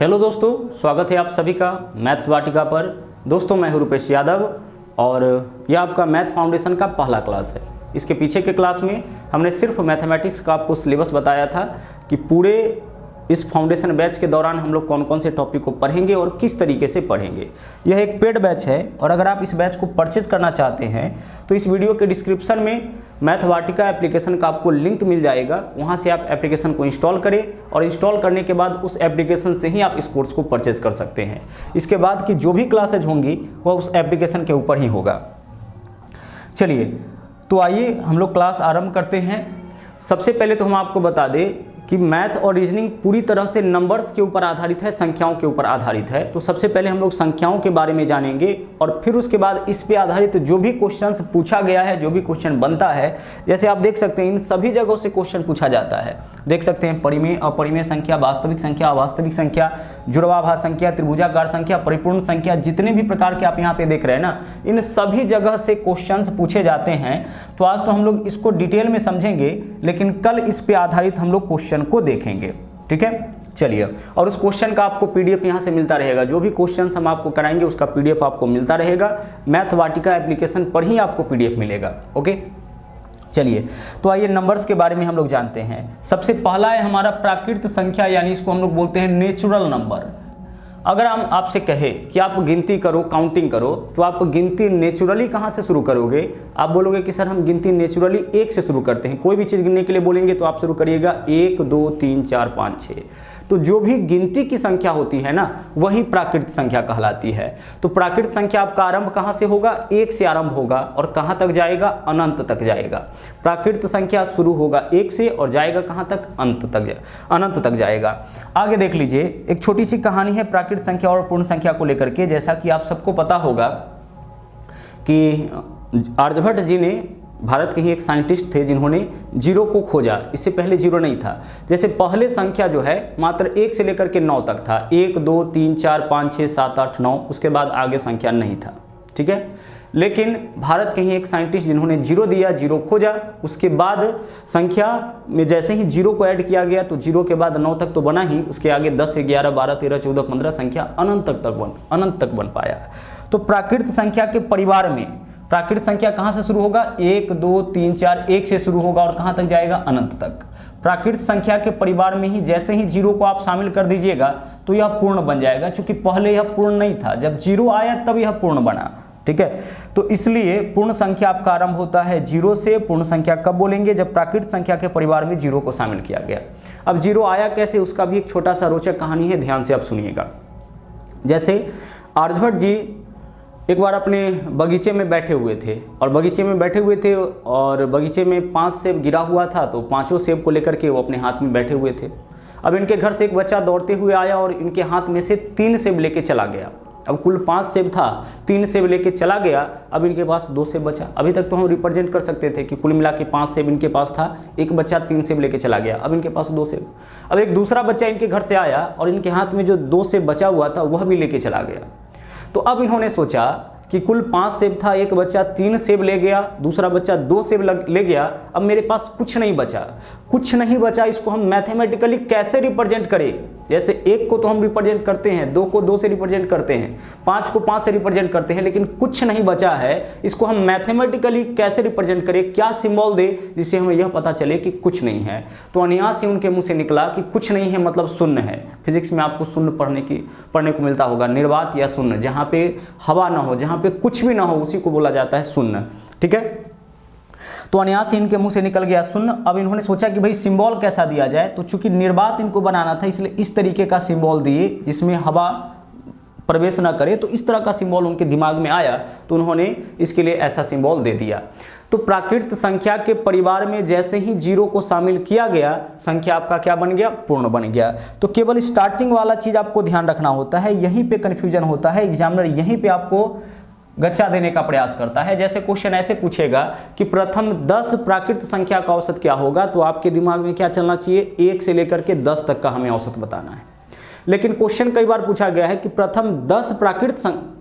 Hello दोस्तों, स्वागत है आप सभी का मैथ्स वाटिका पर। दोस्तों मैं हूं रुपेश यादव और यह आपका मैथ फाउंडेशन का पहला क्लास है। इसके पीछे के क्लास में हमने सिर्फ मैथमेटिक्स का आपको सिलेबस बताया था कि पूरे इस फाउंडेशन बैच के दौरान हम लोग कौन कौन से टॉपिक को पढ़ेंगे और किस तरीके से पढ़ेंगे। यह एक पेड बैच है और अगर आप इस बैच को परचेज करना चाहते हैं तो इस वीडियो के डिस्क्रिप्शन में मैथ वाटिका एप्लीकेशन का आपको लिंक मिल जाएगा। वहां से आप एप्लीकेशन को इंस्टॉल करें और इंस्टॉल करने के बाद उस एप्लीकेशन से ही आप इस कोर्स को परचेज कर सकते हैं। इसके बाद की जो भी क्लासेज होंगी वह उस एप्लीकेशन के ऊपर ही होगा। चलिए तो आइए हम लोग क्लास आरंभ करते हैं। सबसे पहले तो हम आपको बता दें कि मैथ और रीजनिंग पूरी तरह से नंबर्स के ऊपर आधारित है, संख्याओं के ऊपर आधारित है। तो सबसे पहले हम लोग संख्याओं के बारे में जानेंगे और फिर उसके बाद इस पे आधारित जो भी क्वेश्चंस पूछा गया है, जो भी क्वेश्चन बनता है, जैसे आप देख सकते हैं इन सभी जगहों से क्वेश्चन पूछा जाता है। देख सकते हैं परिमेय, अपरिमेय संख्या, वास्तविक संख्या, अवास्तविक संख्या, जुड़वाभाग संख्या, त्रिभुजाकार संख्या, परिपूर्ण संख्या, जितने भी प्रकार के आप यहाँ पे देख रहे हैं ना, इन सभी जगह से क्वेश्चंस पूछे जाते हैं। तो आज तो हम लोग इसको डिटेल में समझेंगे, लेकिन कल इस पे आधारित हम लोग क्वेश्चन को देखेंगे। ठीक है, चलिए। और उस क्वेश्चन का आपको पीडीएफ यहां से मिलता रहेगा। जो भी क्वेश्चंस हम आपको कराएंगे उसका पीडीएफ आपको मिलता रहेगा। मैथ वाटिका एप्लीकेशन पर ही आपको पीडीएफ मिलेगा। ओके, चलिए तो आइए नंबर्स के बारे में हम लोग जानते हैं। सबसे पहला है हमारा प्राकृत संख्या, यानी इसको हम लोग बोलते हैं नेचुरल नंबर। अगर हम आपसे कहे कि आप गिनती करो, काउंटिंग करो, तो आप गिनती नेचुरली कहाँ से शुरू करोगे? आप बोलोगे कि सर हम गिनती नेचुरली 1 से शुरू करते हैं। कोई भी चीज़ गिनने के लिए बोलेंगे तो आप शुरू करिएगा 1 2 3 4 5 6। तो जो भी गिनती की संख्या होती है ना, वही प्राकृत संख्या कहलाती है। तो प्राकृत संख्या आपका आरंभ कहाँ से होगा? 1 से आरंभ होगा और कहाँ तक जाएगा? अनंत तक जाएगा। प्राकृत संख्या शुरू होगा 1 से और जाएगा कहाँ तक? अनंत तक जाएगा। आगे देख लीजिए, एक छोटी सी कहानी है प्राकृत संख्या और पूर्ण संख्या को लेकर के। जैसा कि आप सबको पता होगा कि आर्यभट्ट जी ने, भारत के ही एक साइंटिस्ट थे जिन्होंने जीरो को खोजा। इससे पहले जीरो नहीं था। जैसे पहले संख्या जो है मात्र 1 से लेकर के 9 तक था, 1 2 3 4 5 6 7 8 9, उसके बाद आगे संख्या नहीं था। ठीक है, लेकिन भारत के ही एक साइंटिस्ट जिन्होंने जीरो दिया, जीरो खोजा, उसके बाद संख्या में जैसे ही जीरो को ऐड किया गया तो जीरो के बाद 9 तक तो बना ही, उसके आगे 10 11 12 13 14 15 संख्या अनंत तक बन पाया। तो प्राकृत संख्या के परिवार में प्राकृत संख्या कहाँ से शुरू होगा? 1 2 3 4, 1 से शुरू होगा और कहाँ तक जाएगा? अनंत तक। प्राकृत संख्या के परिवार में ही जैसे ही जीरो को आप शामिल कर दीजिएगा तो यह पूर्ण बन जाएगा, क्योंकि पहले यह पूर्ण नहीं था। जब जीरो आया तब यह पूर्ण बना। ठीक है, तो इसलिए पूर्ण संख्या आपका आरंभ होता है जीरो से। पूर्ण संख्या कब बोलेंगे? जब प्राकृत संख्या के परिवार में जीरो को शामिल किया गया। अब जीरो आया कैसे, उसका भी एक छोटा सा रोचक कहानी है, ध्यान से आप सुनिएगा। जैसे आर्यभट्ट जी एक बार अपने बगीचे में बैठे हुए थे और बगीचे में 5 सेब गिरा हुआ था। तो 5 सेब को लेकर के वो अपने हाथ में बैठे हुए थे। अब इनके घर से एक बच्चा दौड़ते हुए आया और इनके हाथ में से 3 सेब लेके चला गया। अब कुल 5 सेब था, 3 सेब लेके चला गया। अब इनके पास 2 सेब बचा। अभी तक तो हम रिप्रेजेंट कर सकते थे कि कुल मिला के 5 सेब इनके पास था, एक बच्चा 3 सेब लेके चला गया, अब इनके पास 2 सेब। अब एक दूसरा बच्चा इनके घर से आया और इनके हाथ में जो 2 सेब बचा हुआ था वह भी लेके चला गया। तो अब इन्होंने सोचा कि कुल 5 सेब था, एक बच्चा 3 सेब ले गया, दूसरा बच्चा 2 सेब ले गया, अब मेरे पास कुछ नहीं बचा। इसको हम मैथमेटिकली कैसे रिप्रेजेंट करें? जैसे 1 को तो हम रिप्रेजेंट करते हैं, 2 को 2 से रिप्रेजेंट करते हैं, 5 को 5 से रिप्रेजेंट करते हैं, लेकिन कुछ नहीं बचा है। इसको हम मैथमेटिकली कैसे रिप्रेजेंट करें? क्या सिंबल दे जिससे हमें यह पता चले कि कुछ नहीं है? तो अनायास ही उनके मुंह से निकला कि कुछ नहीं है मतलब शून्य है। फिजिक्स में आपको शून्य पढ़ने को मिलता होगा, निर्वात या शून्य। जहाँ पे हवा ना हो, जहाँ पे कुछ भी ना हो, उसी को बोला जाता है शून्य। ठीक है, तो अनायास इनके मुंह से निकल गया शून्य। अब इन्होंने सोचा कि भाई सिंबल कैसा दिया जाए, तो चूंकि निर्वात इनको बनाना था इसलिए इस तरीके का सिंबल दिए जिसमें हवा प्रवेश ना करे। तो इस तरह का सिंबल उनके दिमाग में आया तो उन्होंने इसके लिए ऐसा सिंबल दे दिया। तो प्राकृत संख्या के परिवार में जैसे ही जीरो को शामिल किया गया, संख्या आपका क्या बन गया? पूर्ण बन गया। तो केवल स्टार्टिंग वाला चीज आपको ध्यान रखना होता है, यहीं पे कंफ्यूजन होता है। एग्जामिनर यहीं पे आपको गच्चा देने का प्रयास करता है। जैसे क्वेश्चन ऐसे पूछेगा कि प्रथम 10 प्राकृत संख्या का औसत क्या होगा, तो आपके दिमाग में क्या चलना चाहिए? 1 से लेकर के 10 तक का हमें औसत बताना है। लेकिन क्वेश्चन कई बार पूछा गया है कि प्रथम 10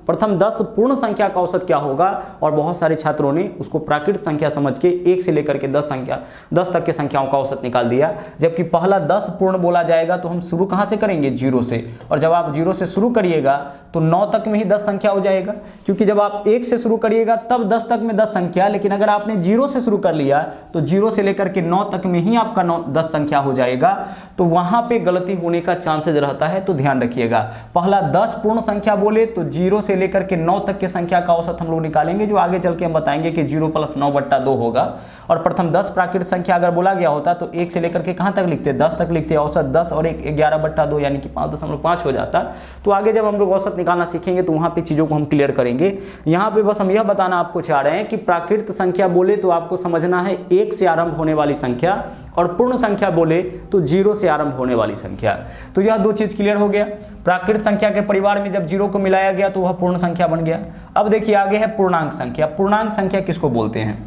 प्रथम 10 पूर्ण संख्या का औसत क्या होगा, और बहुत सारे छात्रों ने उसको प्राकृत संख्या समझ के 1 से लेकर के 10 तक के संख्याओं का औसत निकाल दिया। जबकि पहला 10 पूर्ण बोला जाएगा तो हम शुरू कहाँ से करेंगे, 0 से, और जब आप 0 से शुरू करिएगा तो 9 तक में ही 10 संख्या हो जाएगा, क्योंकि जब आप 1 से शुरू करिएगा तब 10 तक में 10 संख्या, लेकिन अगर आपने 0 से शुरू कर लिया तो 0 से लेकर के 9 तक में ही आपका 10 संख्या हो जाएगा, तो वहां पे गलती होने का चांसेस रहता है। तो ध्यान रखिएगा, पहला 10 पूर्ण संख्या बोले तो 0 से लेकर के 9 तक के संख्या का औसत हम लोग निकालेंगे, जो आगे चल के हम बताएंगे कि 0 + 9/2 होगा। और प्रथम 10 प्राकृत संख्या अगर बोला गया होता तो 1 से लेकर के कहां तक लिखते, 10 तक लिखते, औसत 10 और 1 11/2 यानी कि 5.5 हो जाता। तो आगे जब हम लोग औसत निकालना सीखेंगे तो वहां पे चीजों को हम क्लियर करेंगे। यहाँ पे बस हम यह बताना आपको चाह रहे हैं कि प्राकृत संख्या बोले तो आपको समझना है 1 से आरंभ होने वाली संख्या, और पूर्ण संख्या बोले तो 0 से आरंभ होने वाली संख्या। तो यह दो चीज क्लियर हो गया। प्राकृत संख्या के परिवार में जब 0 को मिलाया गया तो वह पूर्ण संख्या बन गया। अब देखिए आगे है पूर्णांक संख्या। पूर्णांक संख्या किसको बोलते हैं,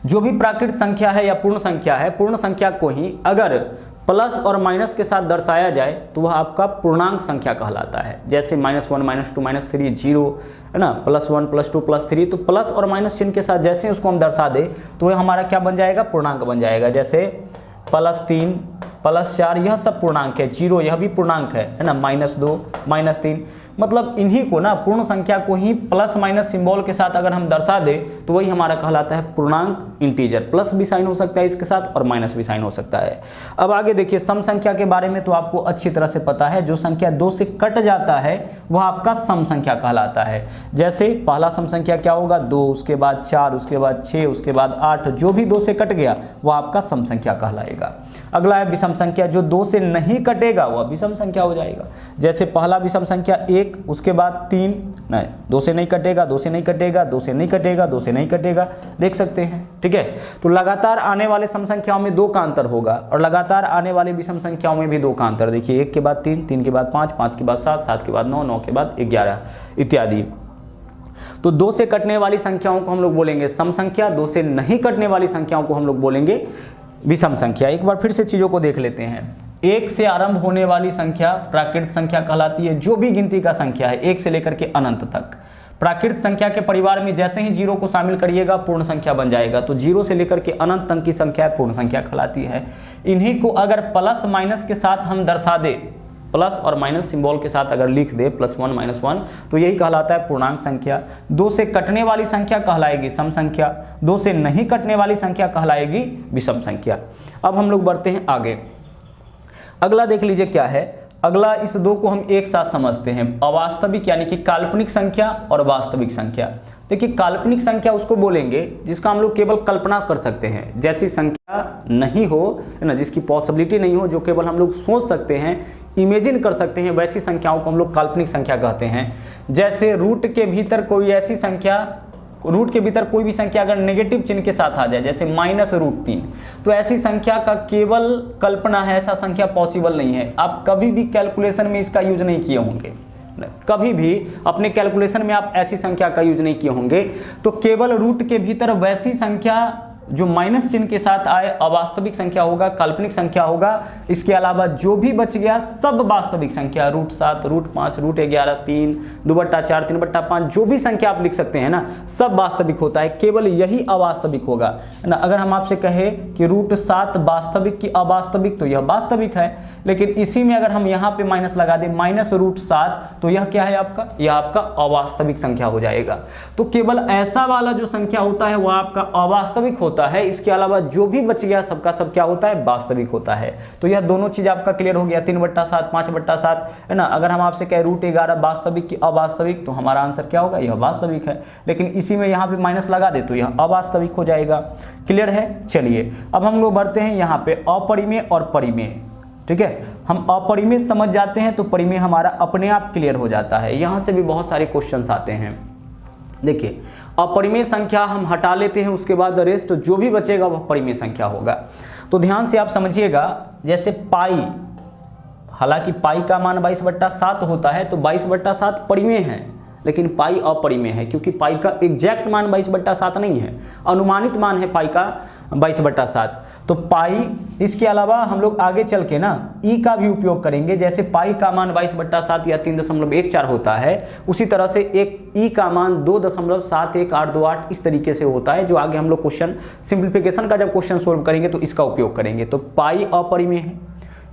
जो भी प्राकृत संख्या है या पूर्ण संख्या है, पूर्ण संख्या को ही अगर प्लस और माइनस के साथ दर्शाया जाए तो वह आपका पूर्णांक संख्या कहलाता है। जैसे -1 -2 -3 0 है ना, +1 +2 +3, तो प्लस और माइनस चिन्ह के साथ जैसे उसको हम दर्शा दे तो वह हमारा क्या बन जाएगा, पूर्णांक बन जाएगा। जैसे +3 +4 यह सब पूर्णांक है, 0 यह भी पूर्णांक है ना, -2 -3, मतलब इन्हीं को ना पूर्ण संख्या को ही प्लस माइनस सिंबल के साथ अगर हम दर्शा दे तो वही हमारा कहलाता है पूर्णांक इंटीजर। प्लस भी साइन हो सकता है इसके साथ और माइनस भी साइन हो सकता है। अब आगे देखिए सम संख्या के बारे में तो आपको अच्छी तरह से पता है, जो संख्या 2 से कट जाता है वह आपका सम संख्या कहलाता है। जैसे पहला सम संख्या क्या होगा, 2, उसके बाद 4, उसके बाद 6, उसके बाद 8, जो भी 2 से कट गया वह आपका सम संख्या कहलाएगा। अगला है विषम संख्या, जो 2 से नहीं कटेगा वह विषम संख्या हो जाएगा। जैसे पहला विषम संख्या 1, उसके बाद 3, नहीं 2 से नहीं कटेगा, 2 से नहीं कटेगा, 2 से नहीं कटेगा, 2 से नहीं कटेगा, देख सकते हैं, ठीक है। तो लगातार आने वाले सम संख्याओं में 2 का अंतर होगा, और लगातार आने वाले विषम संख्याओं में भी 2 का अंतर। देखिए 1 के बाद 3, 3 के बाद 5, 5 के बाद 7, 7 के बाद 9, 9 के बाद 11 इत्यादि। तो 2 से कटने वाली संख्याओं को हम लोग बोलेंगे सम संख्या, 2 से नहीं कटने वाली संख्याओं को हम लोग बोलेंगे विषम संख्या। एक बार फिर से चीजों को देख लेते हैं। 1 से आरंभ होने वाली संख्या प्राकृत संख्या कहलाती है, जो भी गिनती का संख्या है 1 से लेकर के अनंत तक। प्राकृत संख्या के परिवार में जैसे ही 0 को शामिल करिएगा पूर्ण संख्या बन जाएगा, तो 0 से लेकर के अनंत तक की संख्या पूर्ण संख्या कहलाती है। इन्हीं को अगर प्लस माइनस के साथ हम दर्शा दे, प्लस और माइनस सिंबल के साथ अगर लिख दे +1 -1, तो यही कहलाता है पूर्णांक संख्या। 2 से कटने वाली संख्या कहलाएगी सम संख्या, 2 से नहीं कटने वाली संख्या कहलाएगी विषम संख्या। अब हम लोग बढ़ते हैं आगे। अगला देख लीजिए क्या है। अगला इस 2 को हम एक साथ समझते हैं, अवास्तविक यानी कि काल्पनिक संख्या और वास्तविक संख्या। देखिए काल्पनिक संख्या उसको बोलेंगे जिसका हम लोग केवल कल्पना कर सकते हैं, जैसी संख्या नहीं हो है ना, जिसकी पॉसिबिलिटी नहीं हो, जो केवल हम लोग सोच सकते हैं, इमेजिन कर सकते हैं, वैसी संख्याओं को हम लोग काल्पनिक संख्या कहते हैं। जैसे रूट के भीतर कोई ऐसी संख्या, रूट के भीतर कोई भी संख्या अगर नेगेटिव चिन्ह के साथ आ जाए, जैसे -√3, तो ऐसी संख्या का केवल कल्पना है, ऐसा संख्या पॉसिबल नहीं है। आप कभी भी कैलकुलेशन में इसका यूज नहीं किए होंगे, कभी भी अपने कैलकुलेशन में आप ऐसी संख्या का यूज नहीं किए होंगे। तो केवल रूट के भीतर वैसी संख्या जो माइनस चिन्ह के साथ आए अवास्तविक संख्या होगा, काल्पनिक संख्या होगा। इसके अलावा जो भी बच गया सब वास्तविक संख्या, √7, √5, √11, 3, 2/4, 3/5, जो भी संख्या आप लिख सकते हैं ना, सब वास्तविक होता है, केवल यही अवास्तविक होगा, है ना। अगर हम आपसे कहें कि √7 वास्तविक की अवास्तविक, तो यह वास्तविक है, लेकिन इसी में अगर हम यहाँ पे माइनस लगा दें -√7, तो यह क्या है आपका, यह आपका अवास्तविक संख्या हो जाएगा। तो केवल ऐसा वाला जो संख्या होता है वह आपका अवास्तविक होता है, इसके अलावा जो भी बच गया सबका सब क्या होता है, वास्तविक होता है। तो यह दोनों चीज आपका क्लियर हो गया, 3/7, 5/7, है ना। अगर हम आपसे कहें √11 वास्तविक की अवास्तविक, तो हमारा आंसर क्या होगा, यह वास्तविक है, लेकिन इसी में यहाँ पे माइनस लगा दे तो यह अवास्तविक हो जाएगा। क्लियर है। चलिए अब हम लोग बढ़ते हैं यहाँ पे अपरिमेय और परिमेय, ठीक है। हम अपरिमेय समझ जाते हैं तो परिमेय हमारा अपने आप क्लियर हो जाता है। यहाँ से भी बहुत सारे क्वेश्चंस आते हैं। देखिए अपरिमेय संख्या हम हटा लेते हैं, उसके बाद रेस्ट जो भी बचेगा वह परिमेय संख्या होगा। तो ध्यान से आप समझिएगा, जैसे पाई, हालांकि पाई का मान 22/7 होता है, तो 22/7 परिमेय है, लेकिन पाई अपरिमेय है, क्योंकि पाई का एग्जैक्ट मान 22/7 नहीं है, अनुमानित मान है पाई का 22/7। तो पाई, इसके अलावा हम लोग आगे चल के ना ई का भी उपयोग करेंगे। जैसे पाई का मान 22/7 या 3.14 होता है, उसी तरह से एक ई का मान 2.71828 इस तरीके से होता है, जो आगे हम लोग क्वेश्चन सिंप्लीफिकेशन का जब क्वेश्चन सोल्व करेंगे तो इसका उपयोग करेंगे। तो पाई अपरिमेय है,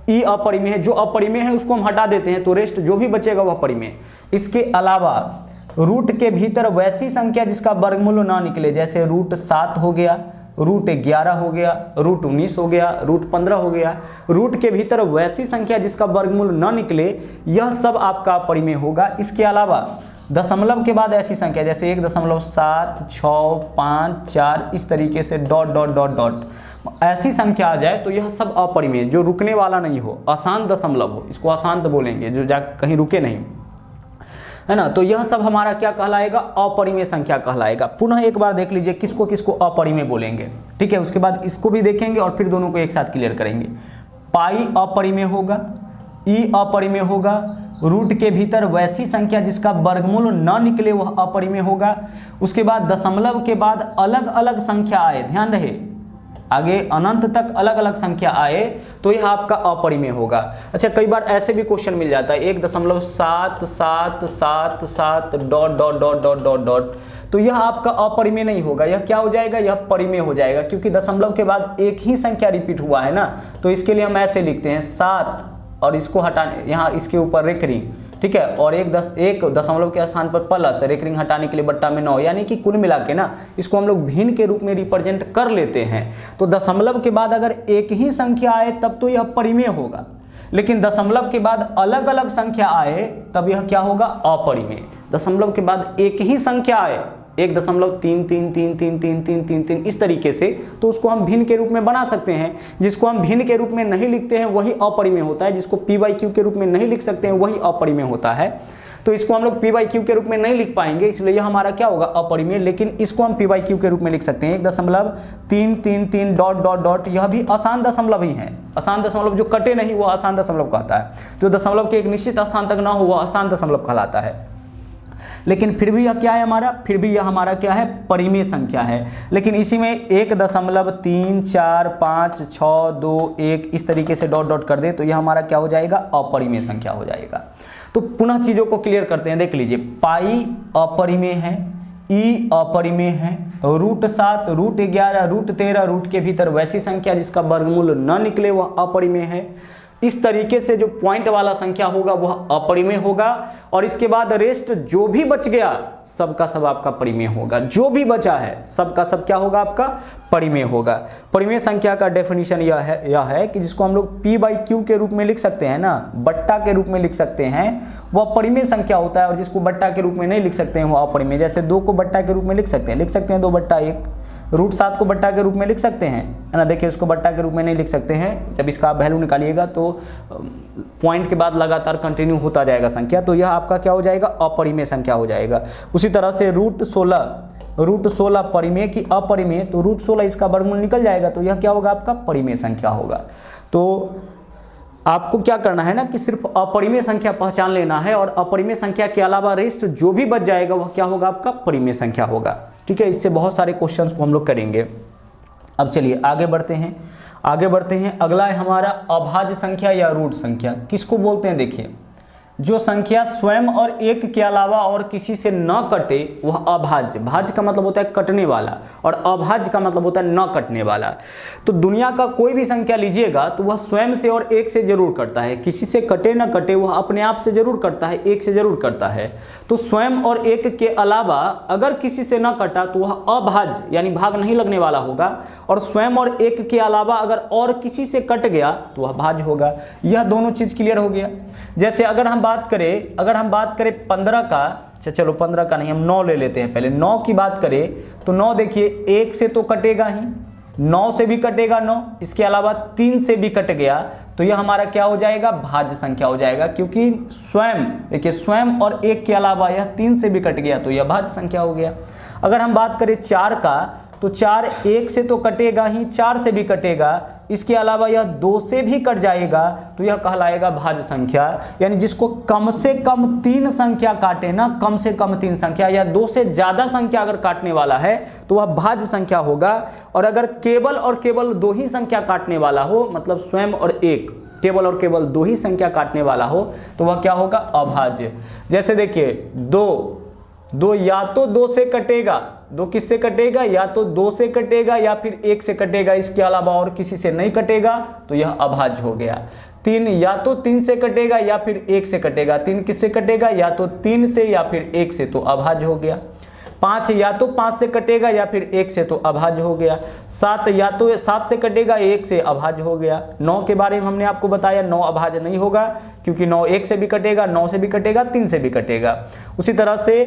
ई अपरिमेय है, जो अपरिमेय है उसको हम हटा देते हैं तो रेस्ट जो भी बचेगा वह परिमेय। इसके अलावा रूट के भीतर वैसी संख्या जिसका वर्गमूल ना निकले, जैसे √7 हो गया, √11 हो गया, √19 हो गया, √15 हो गया, रूट के भीतर वैसी संख्या जिसका वर्गमूल न निकले, यह सब आपका अपरिमेय होगा। इसके अलावा दशमलव के बाद ऐसी संख्या जैसे 1.7, 6, 5, 4 इस तरीके से डॉट डॉट डॉट डॉट ऐसी संख्या आ जाए तो यह सब अपरिमेय, जो रुकने वाला नहीं हो, अशांत दशमलव हो, इसको अशांत बोलेंगे, जो जा कहीं रुके नहीं, है ना। तो यह सब हमारा क्या कहलाएगा? अपरिमेय संख्या कहलाएगा। पुनः एक बार देख लीजिए किसको किसको अपरिमेय बोलेंगे, ठीक है। उसके बाद इसको भी देखेंगे और फिर दोनों को एक साथ क्लियर करेंगे। पाई अपरिमेय होगा, ई अपरिमेय होगा, रूट के भीतर वैसी संख्या जिसका वर्गमूल न निकले वह अपरिमेय होगा। उसके बाद दशमलव के बाद अलग अलग संख्या आए, ध्यान रहे आगे अनंत तक अलग अलग संख्या आए तो यह आपका अपरिमेय होगा। अच्छा, कई बार ऐसे भी क्वेश्चन मिल जाता है 1.77777 dot dot dot dot dot dot, तो यह आपका अपरिमेय नहीं होगा, यह क्या हो जाएगा? यह परिमेय हो जाएगा, क्योंकि दशमलव के बाद एक ही संख्या रिपीट हुआ है ना। तो इसके लिए हम ऐसे लिखते हैं 7 और इसको हटाने, यहाँ इसके ऊपर रेखरिंग, ठीक है, और एक दशमलव के स्थान पर प्लस, रेखरिंग हटाने के लिए बट्टा में 9, यानी कि कुल मिला के ना इसको हम लोग भिन्न के रूप में रिप्रेजेंट कर लेते हैं। तो दशमलव के बाद अगर एक ही संख्या आए तब तो यह परिमेय होगा, लेकिन दशमलव के बाद अलग अलग संख्या आए तब यह क्या होगा? अपरिमेय। दशमलव के बाद एक ही संख्या आए 1.33333333 इस तरीके से, तो उसको हम भिन्न के रूप में बना सकते हैं। जिसको हम भिन्न के रूप में नहीं लिखते हैं वही अपरिमेय होता है, जिसको p/q के रूप में नहीं लिख सकते हैं वही अपरिमेय होता है। तो इसको हम लोग p/q के रूप में नहीं लिख पाएंगे, इसलिए यह हमारा क्या होगा? अपरिमेय। लेकिन इसको हम p/q के रूप में लिख सकते हैं 1.333 डॉट डॉट डॉट, यह भी अशांत दशमलव ही है। अशांत दशमलव जो कटे नहीं वह अशांत दशमलव कहता है, जो दशमलव के एक निश्चित स्थान तक ना हो वह अशांत दशमलव कहलाता है। लेकिन फिर भी यह क्या है हमारा? फिर भी यह हमारा क्या है? परिमेय संख्या है। लेकिन इसी में 1.3, 4, 5, 6, 2, 1 इस तरीके से डॉट डॉट कर दे तो यह हमारा क्या हो जाएगा? अपरिमेय संख्या हो जाएगा। तो पुनः चीजों को क्लियर करते हैं, देख लीजिए। पाई अपरिमेय है, ई अपरिमेय है, √7, √11, √13 रूट के भीतर वैसी संख्या जिसका वर्गमूल न निकले वह अपरिमेय है। इस तरीके से जो पॉइंट वाला संख्या होगा वह अपरिमेय होगा, और इसके बाद रेस्ट जो भी बच गया सबका सब आपका परिमेय होगा। जो भी बचा है सबका सब क्या होगा? आपका परिमेय होगा। परिमेय संख्या का डेफिनेशन यह है कि जिसको हम लोग p/q के रूप में लिख सकते हैं ना, बट्टा के रूप में लिख सकते हैं, वह परिमेय संख्या होता है। और जिसको बट्टा के रूप में नहीं लिख सकते हैं वह अपरिमेय। जैसे 2 को बट्टा के रूप में लिख सकते हैं 2/1, √7 को बट्टा के रूप में लिख सकते हैं, है ना। देखिए उसको बट्टा के रूप में नहीं लिख सकते हैं, जब इसका आप वैल्यू निकालिएगा तो पॉइंट के बाद लगातार कंटिन्यू होता जाएगा संख्या, तो यह आपका क्या हो जाएगा? अपरिमेय संख्या हो जाएगा। उसी तरह से √16 परिमेय की अपरिमेय, तो √16 इसका वर्गमूल निकल जाएगा तो यह क्या होगा? आपका परिमेय संख्या होगा। तो आपको क्या करना है ना कि सिर्फ अपरिमेय संख्या पहचान लेना है, और अपरिमेय संख्या के अलावा रेस्ट जो भी बच जाएगा वह क्या होगा? आपका परिमेय संख्या होगा, ठीक है। इससे बहुत सारे क्वेश्चंस को हम लोग करेंगे। अब चलिए आगे बढ़ते हैं। अगला है हमारा अभाज्य संख्या या रूट संख्या। किसको बोलते हैं? देखिए, जो संख्या स्वयं और एक के अलावा और किसी से न कटे वह अभाज्य। भाज्य का मतलब होता है कटने वाला, और अभाज्य का मतलब होता है न कटने वाला। तो दुनिया का कोई भी संख्या लीजिएगा तो वह स्वयं से और एक से जरूर कटता है, किसी से कटे न कटे वह अपने आप से जरूर कटता है, एक से जरूर करता है। तो स्वयं और एक के अलावा अगर किसी से न कटा तो वह अभाज्य यानी भाग नहीं लगने वाला होगा, और स्वयं और एक के अलावा अगर और किसी से कट गया तो वह भाज्य होगा। यह दोनों चीज क्लियर हो गया। जैसे अगर हम बात करें 15 का, चलो 15 का नहीं, हम 9 ले लेते हैं पहले। 9 की बात करें तो 9 देखिए 1 से तो कटेगा ही, 9 से भी कटेगा 9, इसके अलावा 3 से भी कट गया तो यह हमारा क्या हो जाएगा? भाज्य संख्या हो जाएगा, क्योंकि स्वयं और एक के अलावा यह 3 से भी कट गया तो यह भाज्य संख्या हो गया। अगर हम बात करें 4 का तो 4 1 से तो कटेगा ही, 4 से भी कटेगा, इसके अलावा यह 2 से भी कट जाएगा तो यह कहलाएगा भाज्य संख्या। यानी जिसको कम से कम 3 संख्या काटे ना, कम से कम 3 संख्या या 2 से ज्यादा संख्या अगर काटने वाला है तो वह भाज्य संख्या होगा। और अगर केवल और केवल 2 ही संख्या काटने वाला हो, मतलब स्वयं और एक, केवल और केवल 2 ही संख्या काटने वाला हो तो वह क्या होगा, अभाज्य। जैसे देखिए 2 या तो 2 से कटेगा, 2 किससे कटेगा, या तो 2 से कटेगा या फिर 1 से कटेगा, इसके अलावा और किसी से नहीं कटेगा तो यह अभाज्य हो गया। 3 या तो 3 से कटेगा या फिर 1 से कटेगा, 3 किससे कटेगा, या तो 3 से या फिर 1 से तो अभाज्य हो गया। 5 या तो 5 से कटेगा या फिर 1 से तो अभाज्य हो गया। 7 या तो 7 से कटेगा 1 से अभाज्य हो गया। 9 के बारे में हमने आपको बताया 9 अभाज्य नहीं होगा, क्योंकि 9 1 से भी कटेगा, 9 से भी कटेगा, 3 से भी कटेगा। उसी तरह से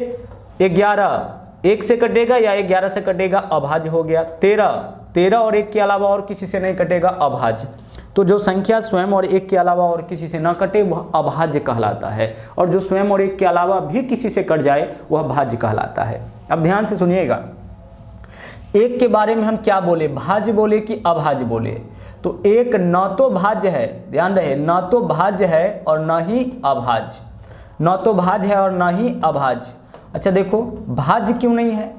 11 1 से कटेगा या 11 से कटेगा, अभाज्य हो गया। 13 और 1 के अलावा और किसी से नहीं कटेगा, अभाज्य। तो जो संख्या स्वयं और 1 के अलावा और किसी से न कटे वह अभाज्य कहलाता है, और जो स्वयं और 1 के अलावा भी किसी से कट जाए वह भाज्य कहलाता है। अब ध्यान से सुनिएगा, 1 के बारे में हम क्या बोले, भाज्य बोले कि अभाज्य बोले। तो 1 न तो भाज्य है, ध्यान रहे, न तो भाज्य है और न ही अभाज्य, न तो भाज्य है और न ही अभाज्य। अच्छा देखो, भाज्य क्यों नहीं है,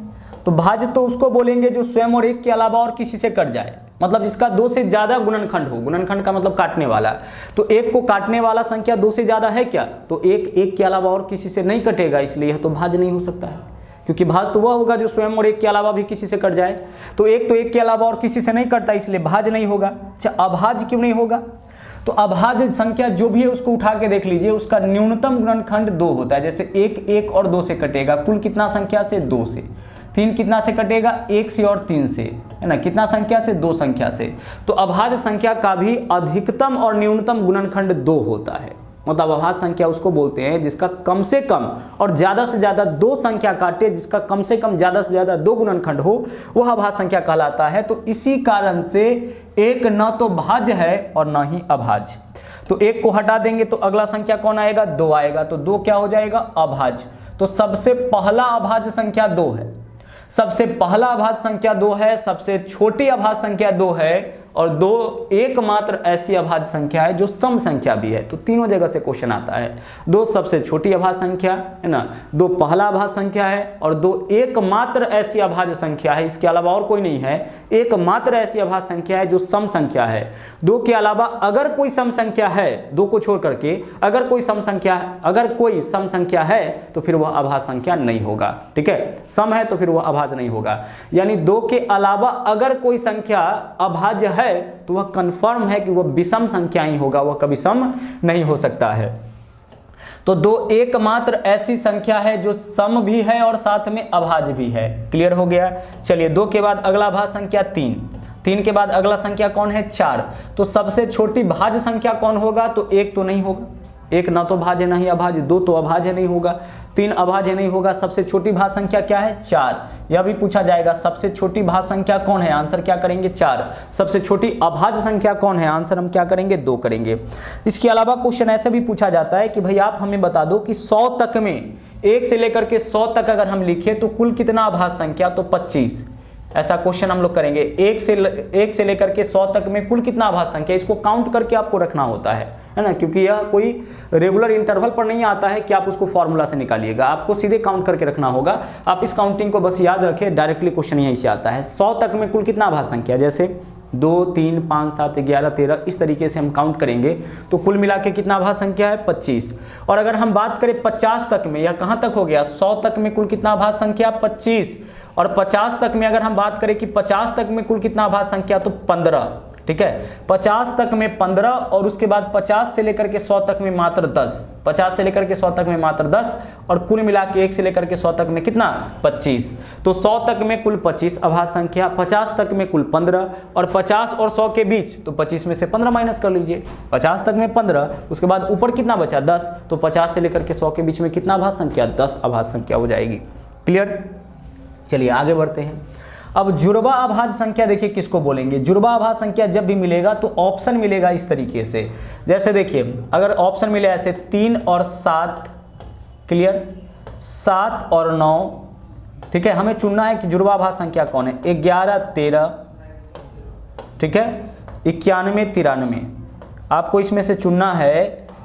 तो भाज्य तो उसको बोलेंगे जो स्वयं और 1 के अलावा और किसी से कट जाए, मतलब जिसका 2 से ज्यादा गुणनखंड हो। गुणनखंड का मतलब काटने वाला। तो 1 को काटने वाला संख्या 2 से ज्यादा है क्या, तो 1 के अलावा और किसी से नहीं कटेगा, इसलिए यह तो भाज्य नहीं हो सकता है, क्योंकि भाज्य तो वह होगा जो स्वयं और 1 के अलावा भी किसी से कट जाए। तो 1 के अलावा और किसी से नहीं कटता, इसलिए भाज्य नहीं होगा। अच्छा, अभाज्य क्यों नहीं होगा, तो अभाज्य संख्या जो भी है उसको उठा के देख लीजिए, उसका न्यूनतम गुणनखंड 2 होता है। जैसे 1 और 2 से कटेगा, कुल कितना संख्या से, 2 से। 3 कितना से कटेगा, 1 से और 3 से, है ना, कितना संख्या से, 2 संख्या से। तो अभाज्य संख्या का भी अधिकतम और न्यूनतम गुणनखंड 2 होता है। मतलब अभाज्य संख्या उसको बोलते हैं जिसका कम से कम और ज्यादा से ज्यादा 2 संख्या काटे, जिसका कम से कम ज्यादा से ज्यादा 2 गुणनखंड हो, वह अभाज्य संख्या कहलाता है। तो इसी कारण से 1 न तो भाज्य है और न ही अभाज्य। तो 1 को हटा देंगे तो अगला संख्या कौन आएगा, 2 आएगा। तो 2 क्या हो जाएगा, अभाज्य। तो सबसे पहला अभाज्य संख्या 2 है, सबसे पहला अभाज्य संख्या 2 है, सबसे छोटी अभाज्य संख्या 2 है, और 2 एकमात्र ऐसी अभाज्य संख्या है जो सम संख्या भी है। तो तीनों जगह से क्वेश्चन आता है। 2 सबसे छोटी अभाज्य संख्या है ना, 2 पहला अभाज्य संख्या है, और 2 एकमात्र ऐसी अभाज्य संख्या है, इसके अलावा और कोई नहीं है, एकमात्र ऐसी अभाज्य संख्या है जो सम संख्या है। 2 के अलावा अगर कोई सम संख्या है, 2 को छोड़ करके अगर कोई सम संख्या है तो फिर वह अभाज्य संख्या नहीं होगा। ठीक है, सम है तो फिर वह अभाज्य नहीं होगा। यानी 2 के अलावा अगर कोई संख्या अभाज्य है तो वह कंफर्म है कि वह विषम संख्या ही होगा, वह कभी सम नहीं हो सकता है। तो 2 एकमात्र ऐसी संख्या है जो सम भी है और साथ में अभाज्य भी है। क्लियर हो गया। चलिए, 2 के बाद अगला भाज्य संख्या 3 के बाद अगला संख्या कौन है, 4। तो सबसे छोटी भाज्य संख्या कौन होगा, तो 1 तो नहीं होगा, 1 ना तो भाज्य नहीं अभाज्य, 2 तो अभाज्य नहीं होगा, 3 अभाज्य नहीं होगा। सबसे छोटी भाज्य संख्या क्या है, 4। यह भी पूछा जाएगा सबसे छोटी भाज्य संख्या कौन है, आंसर क्या करेंगे, 4। सबसे छोटी अभाज्य संख्या कौन है, आंसर हम क्या करेंगे, 2 करेंगे। इसके अलावा क्वेश्चन ऐसे भी पूछा जाता है कि भाई आप हमें बता दो कि 100 तक में, 1 से लेकर के 100 तक अगर हम लिखे तो कुल कितना अभाज्य संख्या, तो 25। ऐसा क्वेश्चन हम लोग करेंगे। 1 से लेकर के 100 तक में कुल कितना अभाज्य संख्या, इसको काउंट करके आपको रखना होता है ना, क्योंकि यह कोई रेगुलर इंटरवल पर नहीं आता है कि आप उसको फॉर्मूला से निकालिएगा, आपको सीधे काउंट करके रखना होगा। आप इस काउंटिंग को बस याद रखें, डायरेक्टली क्वेश्चन यहीं से आता है। 100 तक में कुल कितना अभाज्य संख्या, जैसे 2 3 5 7 11 13, इस तरीके से हम काउंट करेंगे तो कुल मिला के कितना अभाज्य संख्या है, 25। और अगर हम बात करें 50 तक में, यह कहाँ तक हो गया, 100 तक में कुल कितना अभाज्य संख्या, 25। और 50 तक में अगर हम बात करें कि 50 तक में कुल कितना अभाज्य संख्या, तो 15। ठीक है, 50 तक में 15, और उसके बाद 50 से लेकर के 100 तक में मात्र 10, 50 से लेकर के 100 तक में मात्र 10, और कुल मिला के 1 से लेकर के 100 तक में कितना, 25। तो 100 तक में कुल 25 अभाज्य संख्या, 50 तक में कुल 15, और 50 और 100 के बीच, तो 25 में से 15 माइनस कर लीजिए। 50 तक में 15, उसके बाद ऊपर कितना बचा, 10, तो 50 से लेकर के 100 के बीच में कितना अभाज्य संख्या, 10 अभाज्य संख्या हो जाएगी। क्लियर। चलिए आगे बढ़ते हैं। अब जुड़वा अभाज्य संख्या देखिए किसको बोलेंगे। जुड़वा अभाज्य संख्या जब भी मिलेगा तो ऑप्शन मिलेगा इस तरीके से, जैसे देखिए अगर ऑप्शन मिले ऐसे 3 और 7, क्लियर, 7 और 9, ठीक है, हमें चुनना है कि जुड़वा अभाज्य संख्या कौन है। 11 13, ठीक है, 91, 93, आपको इसमें से चुनना है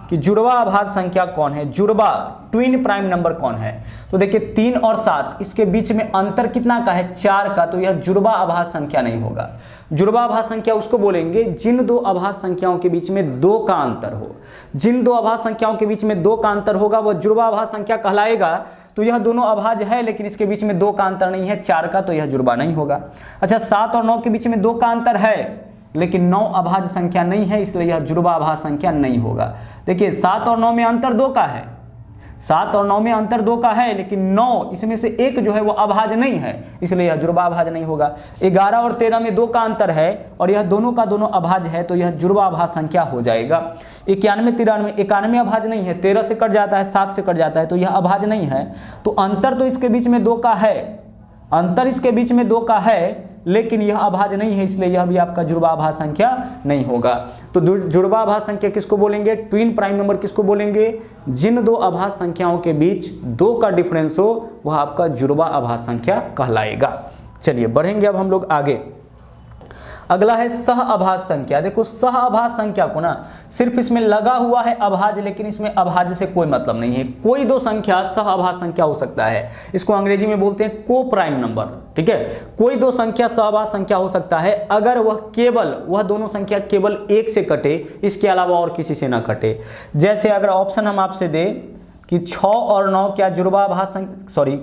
कि जुड़वा अभाज्य संख्या कौन है, जुड़वा ट्विन प्राइम नंबर कौन है। तो देखिए 3 और 7 इसके बीच में अंतर कितना का है, 4 का, तो यह जुड़वा अभाज्य संख्या नहीं होगा। जुड़वा अभाज्य संख्या उसको बोलेंगे जिन दो अभाज्य संख्याओं के बीच में 2 का अंतर हो। जिन दो अभाज्य संख्याओं के बीच में 2 का अंतर होगा वह जुड़वा अभाज्य संख्या कहलाएगा। तो यह दोनों अभाज्य है लेकिन इसके बीच में 2 का अंतर नहीं है, 4 का, तो यह जुड़वा नहीं होगा। अच्छा 7 और 9 के बीच में 2 का अंतर है लेकिन 9 अभाज्य संख्या नहीं है, इसलिए यह जुड़वा अभाज्य संख्या नहीं होगा। देखिए 7 और 9 में अंतर 2 का है, 7 और 9 में अंतर 2 का है लेकिन 9 इसमें से एक जो है वो अभाज्य नहीं है, इसलिए यह जुड़वा अभाज्य नहीं होगा। 11 और 13 में 2 का अंतर है और यह दोनों का दोनों अभाज्य है, तो यह जुड़वा अभाज्य संख्या हो जाएगा। 91, 93, 91 अभाज्य नहीं है, 13 से कट जाता है, 7 से कट जाता है, तो यह अभाज्य नहीं है। तो अंतर तो इसके बीच में 2 का है, अंतर इसके बीच में 2 का है लेकिन यह अभाज्य नहीं है, इसलिए यह भी आपका जुड़वा अभाज्य संख्या नहीं होगा। तो जुड़वा अभाज्य संख्या किसको बोलेंगे, ट्विन प्राइम नंबर किसको बोलेंगे, जिन दो अभाज्य संख्याओं के बीच 2 का डिफरेंस हो वह आपका जुड़वा अभाज्य संख्या कहलाएगा। चलिए बढ़ेंगे अब हम लोग आगे। अगला है सह अभाज्य संख्या। देखो सह अभाज्य संख्या को ना सिर्फ इसमें लगा हुआ है अभाज्य, लेकिन इसमें अभाज्य से कोई मतलब नहीं है। कोई दो संख्या सह अभाज्य संख्या हो सकता है, इसको अंग्रेजी में बोलते हैं को प्राइम नंबर, ठीक है। कोई दो संख्या सह अभाज्य संख्या हो सकता है अगर वह दोनों संख्या केवल एक से कटे, इसके अलावा और किसी से ना कटे। जैसे अगर ऑप्शन हम आपसे दे कि 6 और 9 क्या जुड़वा अभाज्य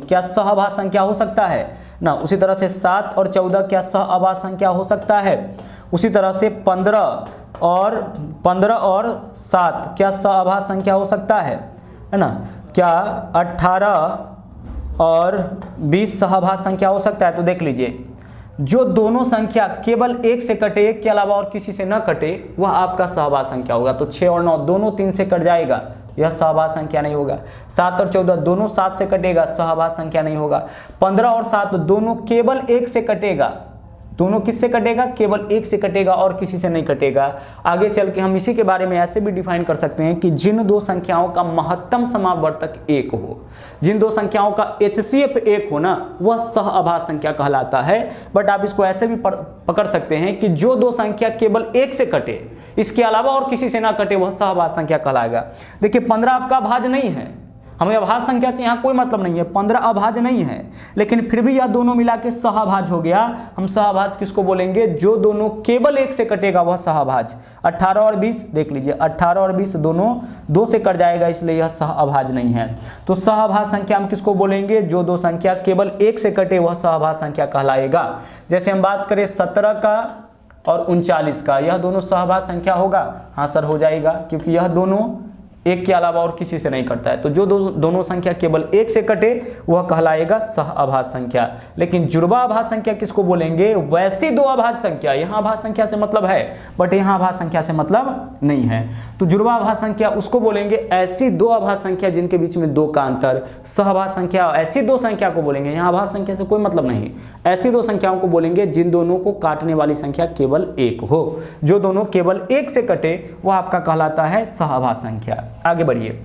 क्या सह अभाज्य संख्या हो सकता है ना, उसी तरह से 7 और 14 क्या सह अभाज्य संख्या हो सकता है, उसी तरह से 15 और 7 क्या सह अभाज्य संख्या हो सकता है ना, क्या 18 और 20 सह अभाज्य संख्या हो सकता है। तो देख लीजिए जो दोनों संख्या केवल एक से कटे, एक के अलावा और किसी से न कटे, वह आपका सह अभाज्य संख्या होगा। तो 6 और 9 दोनों 3 से कट जाएगा, यह सह अभाज्य संख्या नहीं होगा। 7 और 14 दोनों 7 से कटेगा, सह अभाज्य संख्या नहीं होगा। 15 और 7 दोनों केवल एक से कटेगा, दोनों किससे कटेगा, केवल एक से कटेगा और किसी से नहीं कटेगा। आगे चल के हम इसी के बारे में ऐसे भी डिफाइन कर सकते हैं कि जिन दो संख्याओं का महत्तम समावर्तक 1 हो, जिन दो संख्याओं का HCF 1 हो ना, वह सह अभाज्य संख्या कहलाता है। बट आप इसको ऐसे भी पकड़ सकते हैं कि जो दो संख्या केवल एक से कटे, इसके अलावा और किसी से ना कटे, वह सह अभाज्य संख्या कहलाएगा। देखिए 15 आपका अभाज्य नहीं है, हमें अभाज्य संख्या से यहाँ कोई मतलब नहीं है, 15 अभाज्य नहीं है, लेकिन फिर भी यह दोनों मिला के सहअभाज्य हो गया। हम सहअभाज्य किसको बोलेंगे, जो दोनों केवल एक से कटेगा वह सहअभाज्य। 18 और 20 देख लीजिए, 18 और 20 दोनों 2 से कट जाएगा, इसलिए यह सहअभाज्य नहीं है। तो सहअभाज्य संख्या हम किसको बोलेंगे, जो दो संख्या केवल एक से कटे वह सहअभाज्य संख्या कहलाएगा। जैसे हम बात करें 17 का और 39 का, यह दोनों सहअभाज्य संख्या होगा, हाँ सर हो जाएगा, क्योंकि यह दोनों एक के अलावा और किसी से नहीं कटता है। तो जो दोनों संख्या केवल एक से कटे वह कहलाएगा सह अभाज्य संख्या। लेकिन जुड़वा अभाज्य संख्या किसको बोलेंगे, वैसी दो अभाज्य संख्या, यहाँ अभाज्य संख्या से मतलब है बट यहाँ अभाज्य संख्या से मतलब नहीं है। तो जुड़वा अभाज्य संख्या उसको बोलेंगे ऐसी दो अभाज्य संख्या जिनके बीच में 2 का अंतर। सह अभाज्य संख्या ऐसी दो संख्या को बोलेंगे, यहाँ अभाज्य संख्या से कोई मतलब नहीं, ऐसी दो संख्याओं को बोलेंगे जिन दोनों को काटने वाली संख्या केवल 1 हो। जो दोनों केवल 1 से कटे वह आपका कहलाता है सह अभाज्य संख्या। आगे बढ़िए,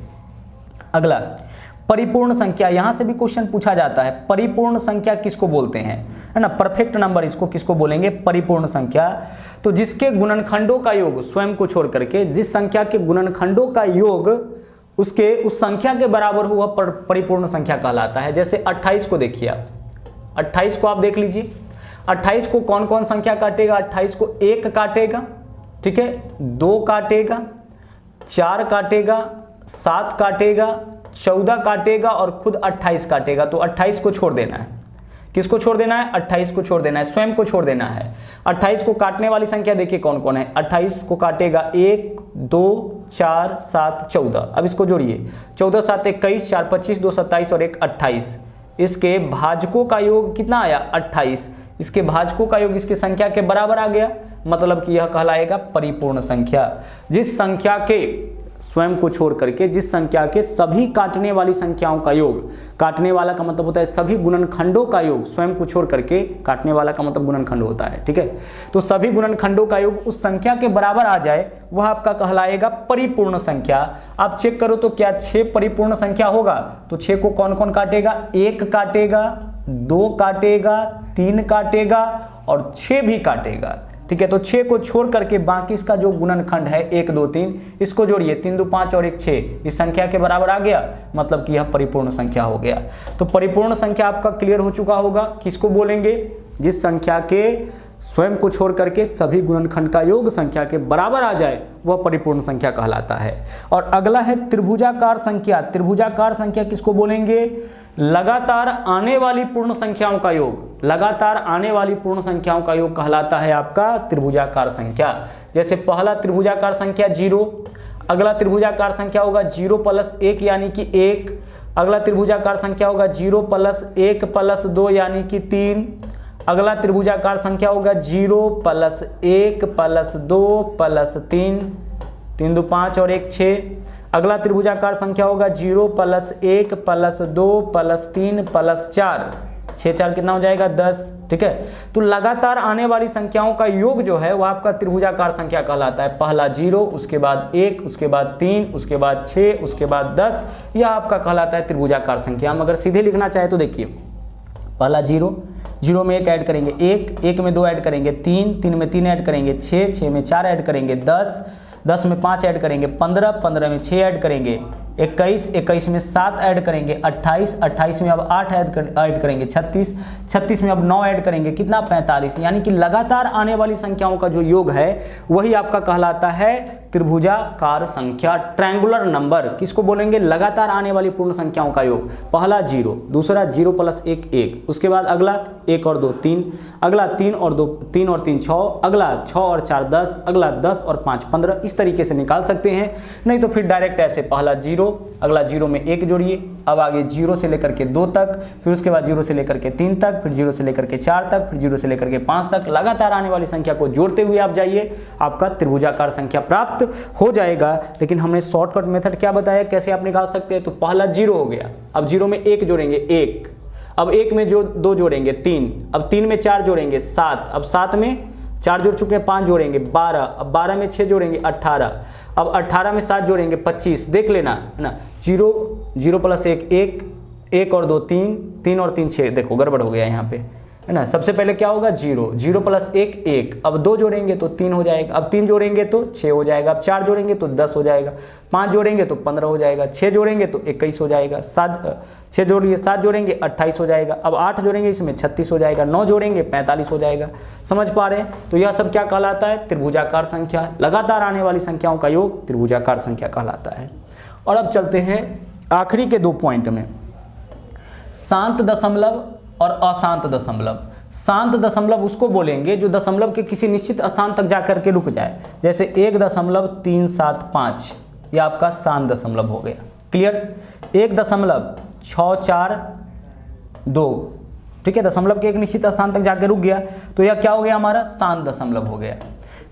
अगला परिपूर्ण संख्या। यहां से भी क्वेश्चन पूछा जाता है, परिपूर्ण संख्या किसको बोलते हैं, है ना, परफेक्ट नंबर इसको किसको बोलेंगे, परिपूर्ण संख्या। तो जिसके गुणनखंडों का योग स्वयं को छोड़ करके, जिस संख्या के गुणनखंडों का योग उसके उस संख्या के बराबर हो वह परिपूर्ण संख्या कहलाता है। जैसे 28 को देखिए आप, 28 को आप देख लीजिए, 28 को कौन कौन संख्या काटेगा, 28 को 1 काटेगा, ठीक है, 2 काटेगा, 4 काटेगा, 7 काटेगा, 14 काटेगा और खुद 28 काटेगा। तो 28 को छोड़ देना है, किसको छोड़ देना है, 28 को छोड़ देना है, स्वयं को छोड़ देना है। 28 को काटने वाली संख्या देखिए कौन कौन है, 28 को काटेगा 1, 2, 4, 7, 14। अब इसको जोड़िए, 14 7 21, 4 25, 2 27 और 1 28। इसके भाजकों का योग कितना आया, 28। इसके भाजकों का योग इसकी संख्या के बराबर आ गया, मतलब कि यह कहलाएगा परिपूर्ण संख्या। जिस संख्या के स्वयं को छोड़ करके, जिस संख्या के सभी काटने वाली संख्याओं का योग, काटने वाला का मतलब होता है सभी गुणनखंडों का योग, स्वयं को छोड़ करके काटने वाला का मतलब गुणनखंड होता है, ठीक है। तो सभी गुणनखंडों का योग उस संख्या के बराबर आ जाए वह आपका कहलाएगा परिपूर्ण संख्या। आप चेक करो तो क्या 6 परिपूर्ण संख्या होगा, तो 6 को कौन कौन काटेगा, 1 काटेगा, 2 काटेगा, 3 काटेगा और 6 भी काटेगा, ठीक है। तो 6 को छोड़ करके बाकी इसका जो गुणनखंड है 1 2 3 इसको जोड़िए, 3 2 5 और 1 6 इस संख्या के बराबर आ गया, मतलब कि यह परिपूर्ण संख्या हो गया। तो परिपूर्ण संख्या आपका क्लियर हो चुका होगा। किसको बोलेंगे? जिस संख्या के स्वयं को छोड़ करके सभी गुणनखंड का योग संख्या के बराबर आ जाए वह परिपूर्ण संख्या कहलाता है। और अगला है त्रिभुजाकार संख्या। त्रिभुजाकार संख्या किसको बोलेंगे? लगातार आने वाली पूर्ण संख्याओं का योग। लगातार आने वाली पूर्ण संख्याओं का योग कहलाता है आपका त्रिभुजाकार संख्या। जैसे पहला त्रिभुजाकार संख्या 0, अगला त्रिभुजाकार संख्या होगा 0 + 1 यानी कि 1, अगला त्रिभुजाकार संख्या होगा 0 + 1 + 2 यानी कि 3, अगला त्रिभुजाकार संख्या होगा 0 + 1 + 2 + 3, 3 2 5 और 1 6, अगला त्रिभुजाकार संख्या होगा 0 + 1 + 2 + 3 + 4, 6 4 कितना हो जाएगा 10, ठीक है। तो लगातार आने वाली संख्याओं का योग जो है वह आपका त्रिभुजाकार संख्या कहलाता है। पहला 0, उसके बाद 1, उसके बाद 3, उसके बाद 6, उसके बाद 10, यह आपका कहलाता है त्रिभुजाकार संख्या। हम अगर सीधे लिखना चाहे तो देखिए, पहला 0, 0 में 1 ऐड करेंगे 1, 1 में 2 ऐड करेंगे 3, 3 में 3 ऐड करेंगे 6, 6 में 4 ऐड करेंगे 10, 10 में 5 ऐड करेंगे 15, 15 में 6 ऐड करेंगे 21, 21 में 7 ऐड करेंगे 28, 28 में अब 8 ऐड करेंगे 36, 36 में अब 9 ऐड करेंगे कितना 45। यानी कि लगातार आने वाली संख्याओं का जो योग है वही आपका कहलाता है त्रिभुजाकार संख्या, ट्रायंगुलर नंबर। किसको बोलेंगे? लगातार आने वाली पूर्ण संख्याओं का योग। पहला 0, दूसरा 0 + 1 1, उसके बाद अगला 1 और 2 3, अगला 3 और 2 3 और 3 6, अगला 6 और 4 10, अगला 10 और 5 15, इस तरीके से निकाल सकते हैं। नहीं तो फिर डायरेक्ट ऐसे, पहला 0, अगला 0 में 1 जोड़िए, अब आगे 0 से लेकर के 2 तक, फिर उसके बाद 0 से लेकर के 3 तक, फिर 0 से लेकर के 4 तक, फिर 0 से लेकर के 5 तक, लगातार आने वाली संख्या को जोड़ते हुए आप जाइए, आपका त्रिभुजाकार संख्या प्राप्त हो जाएगा। लेकिन हमने शॉर्टकट मेथड क्या बताया, कैसे आप निकाल सकते हैं? तो पहला 0 हो गया, अब 0 में 1 जोड़ेंगे 1, अब 1 में जो 2 जोड़ेंगे 3, अब 3 में 4 जोड़ेंगे 7, अब 7 में 4 जोड़ चुके हैं 5 जोड़ेंगे 12, अब 12 में 6 जोड़ेंगे 18, अब 18 में 7 जोड़ेंगे 25। देख लेना है ना, 0 0 + 1 1, 1 और 2 3, 3 और 3 6, देखो गड़बड़ हो गया यहाँ पे, है ना। सबसे पहले क्या होगा 0 0 + 1 1, अब 2 जोड़ेंगे तो 3 हो जाएगा, अब 3 जोड़ेंगे तो 6 हो जाएगा, अब 4 जोड़ेंगे तो 10 हो जाएगा, 5 जोड़ेंगे तो 15 हो जाएगा, 6 जोड़ेंगे तो 21 हो जाएगा, 6 जोड़िए 7 जोड़ेंगे 28 हो जाएगा, अब 8 जोड़ेंगे इसमें 36 हो जाएगा, 9 जोड़ेंगे 45 हो जाएगा। समझ पा रहे हैं? तो यह सब क्या कहलाता है? त्रिभुजाकार संख्या। लगातार आने वाली संख्याओं का योग त्रिभुजाकार संख्या कहलाता है। और अब चलते हैं आखिरी के 2 पॉइंट में, शांत दशमलव और अशांत दशमलव। शांत दशमलव उसको बोलेंगे जो दशमलव के किसी निश्चित स्थान तक जाकर के रुक जाए, जैसे 1.375, यह आपका शांत दशमलव हो गया। क्लियर? 1.6492, ठीक है, दशमलव के एक निश्चित स्थान तक जाकर रुक गया तो यह क्या हो गया? हमारा शांत दशमलव हो गया।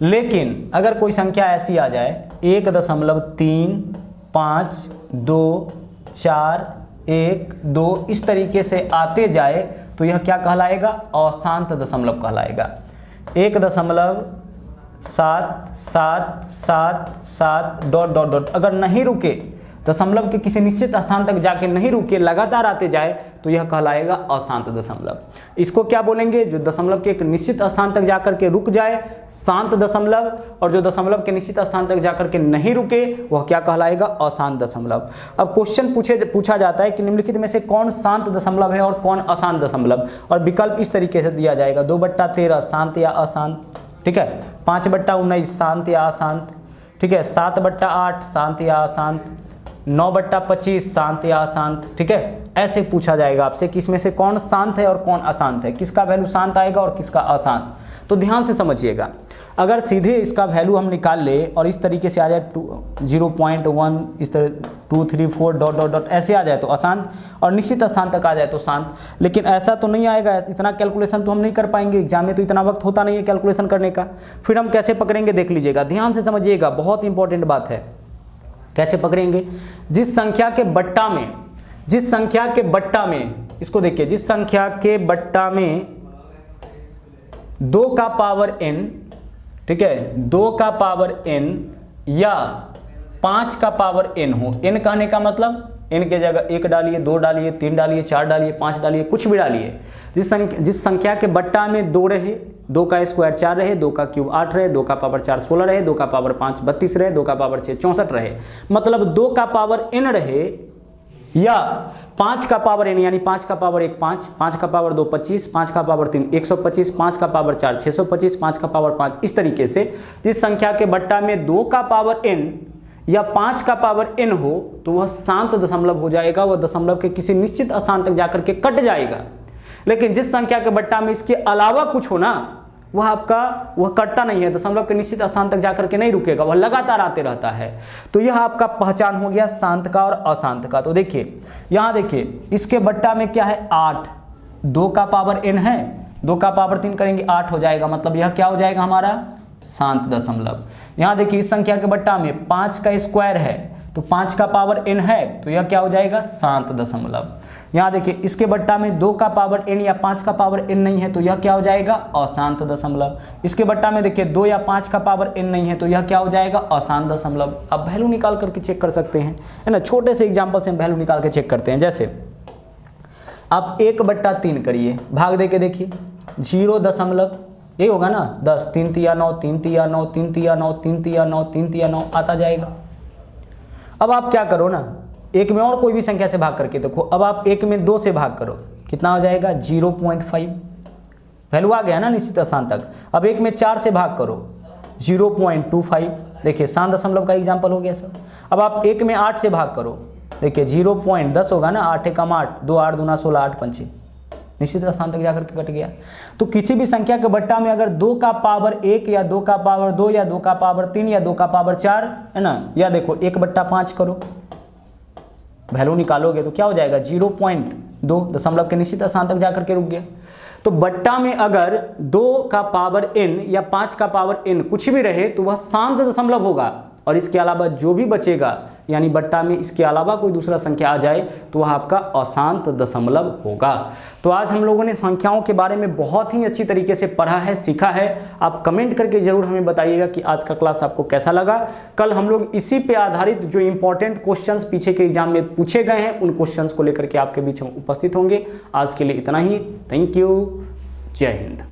लेकिन अगर कोई संख्या ऐसी आ जाए 1.354241 इस तरीके से आते जाए तो यह क्या कहलाएगा? अशांत दशमलव कहलाएगा। 1.7777 अगर नहीं रुके, दशमलव के किसी निश्चित स्थान तक जाके नहीं रुके, लगातार आते जाए तो यह कहलाएगा अशांत दशमलव। इसको क्या बोलेंगे? जो दशमलव के एक निश्चित स्थान तक जाकर के रुक जाए शांत दशमलव, और जो दशमलव के निश्चित स्थान तक जाकर के नहीं रुके वह क्या कहलाएगा? अशांत दशमलव। अब क्वेश्चन पूछा जाता है कि निम्नलिखित में से कौन शांत दशमलव है और कौन अशांत दशमलव, और विकल्प इस तरीके से दिया जाएगा 2/13 शांत या अशांत, ठीक है, 5/19 शांत या अशांत, ठीक है, 7/8 शांत या अशांत, 9/25 शांत या अशांत, ठीक है। ऐसे पूछा जाएगा आपसे कि इसमें से कौन शांत है और कौन अशांत है, किसका वैल्यू शांत आएगा और किसका अशांत। तो ध्यान से समझिएगा, अगर सीधे इसका वैल्यू हम निकाल ले और इस तरीके से आ जाए 0.1, इस तरह 2 3 4 डॉट डॉट डॉट ऐसे आ जाए तो अशांत, और निश्चित स्थान तक आ जाए तो शांत। लेकिन ऐसा तो नहीं आएगा, इतना कैलकुलेशन तो हम नहीं कर पाएंगे, एग्जाम में तो इतना वक्त होता नहीं है कैलकुलेशन करने का। फिर हम कैसे पकड़ेंगे देख लीजिएगा, ध्यान से समझिएगा, बहुत इंपॉर्टेंट बात है। कैसे पकड़ेंगे? जिस संख्या के बट्टा में इसको देखिए, जिस संख्या के बट्टा में 2 का पावर n, ठीक है, 2 का पावर n या 5 का पावर n हो। n कहने का मतलब n के जगह 1 डालिए, 2 डालिए, 3 डालिए, 4 डालिए, 5 डालिए, कुछ भी डालिए। जिस संख्या के बट्टा में 2 रहे 2 का स्क्वायर 4 रहे, 2 का क्यूब 8 रहे, 2 का पावर 4 16 रहे, 2 का पावर 5 32 रहे, 2 का पावर 6 64 रहे। मतलब 2 का पावर n रहे या 5 का पावर n यानी 5 का पावर 1 5, 5 का पावर 2 25, 5 का पावर 3 125, 5 का पावर 4 625, 5 का पावर 5। इस तरीके से जिस संख्या के बट्टा में 2 का पावर n या 5 का पावर n हो तो वह शांत दशमलव हो जाएगा, वह दशमलव के किसी निश्चित स्थान तक जाकर के कट जाएगा। लेकिन जिस संख्या के बट्टा में इसके अलावा कुछ हो ना, वह कटता नहीं है, दशमलव के निश्चित स्थान तक जाकर के नहीं रुकेगा, वह लगातार आते रहता है। तो यह आपका पहचान हो गया शांत का और अशांत का। तो देखिए यहाँ देखिए इसके बट्टा में क्या है 8, 2 का पावर n है, 2 का पावर 3 करेंगे 8 हो जाएगा, मतलब यह क्या हो जाएगा हमारा शांत दशमलव। यहाँ देखिए इस संख्या के बट्टा में 5 का स्क्वायर है तो 5 का पावर n है तो यह क्या हो जाएगा शांत दशमलव। यहाँ देखिए इसके बट्टा में 2 का पावर n या 5 का पावर n नहीं है तो यह क्या हो जाएगा अशांत दशमलव। इसके बट्टा में देखिए 2 या 5 का पावर n नहीं है तो यह क्या हो जाएगा अशांत दशमलव। अब वैल्यू निकाल करके चेक कर सकते हैं, है ना। छोटे से एग्जाम्पल से हम वैल्यू निकाल के चेक करते हैं। जैसे आप 1/3 करिए, भाग दे के देखिए 0 ये होगा ना 10, 3 तिया 9, 3 तिया 9, 3 तिया 9, 3 तिया 9, 3 तिया 9 आता जाएगा। अब आप क्या करो ना, एक में और कोई भी संख्या से भाग करके देखो। अब आप एक में 2 से भाग करो, कितना हो जाएगा 0.5, वैल्यू आ गया ना निश्चित स्थान तक। अब एक में 4 से भाग करो 0.25, देखिए शांत दशमलव का एग्जाम्पल हो गया सर। अब आप एक में 8 से भाग करो, देखिए 0.10 होगा ना, 8 एकम 8, 2 8 दूना 16, 8 पंचे निश्चित स्थान तक जाकर के कट गया। तो किसी भी संख्या के बट्टा में अगर 2 का पावर 1 या 2 का पावर 2 या 2 का पावर 3 या 2 का पावर 4 है ना, या देखो 1/5 करो, वैल्यू निकालोगे तो क्या हो जाएगा 0.2, दशमलव के निश्चित स्थान तक जाकर के रुक गया। तो बट्टा में अगर 2 का पावर n या 5 का पावर n कुछ भी रहे तो वह शांत दशमलव होगा, और इसके अलावा जो भी बचेगा यानी बट्टा में इसके अलावा कोई दूसरा संख्या आ जाए तो वह आपका अशांत दशमलव होगा। तो आज हम लोगों ने संख्याओं के बारे में बहुत ही अच्छी तरीके से पढ़ा है, सीखा है। आप कमेंट करके जरूर हमें बताइएगा कि आज का क्लास आपको कैसा लगा। कल हम लोग इसी पे आधारित जो इंपॉर्टेंट क्वेश्चंस पीछे के एग्जाम में पूछे गए हैं उन क्वेश्चंस को लेकर के आपके बीच में उपस्थित होंगे। आज के लिए इतना ही। Thank you. जय हिंद।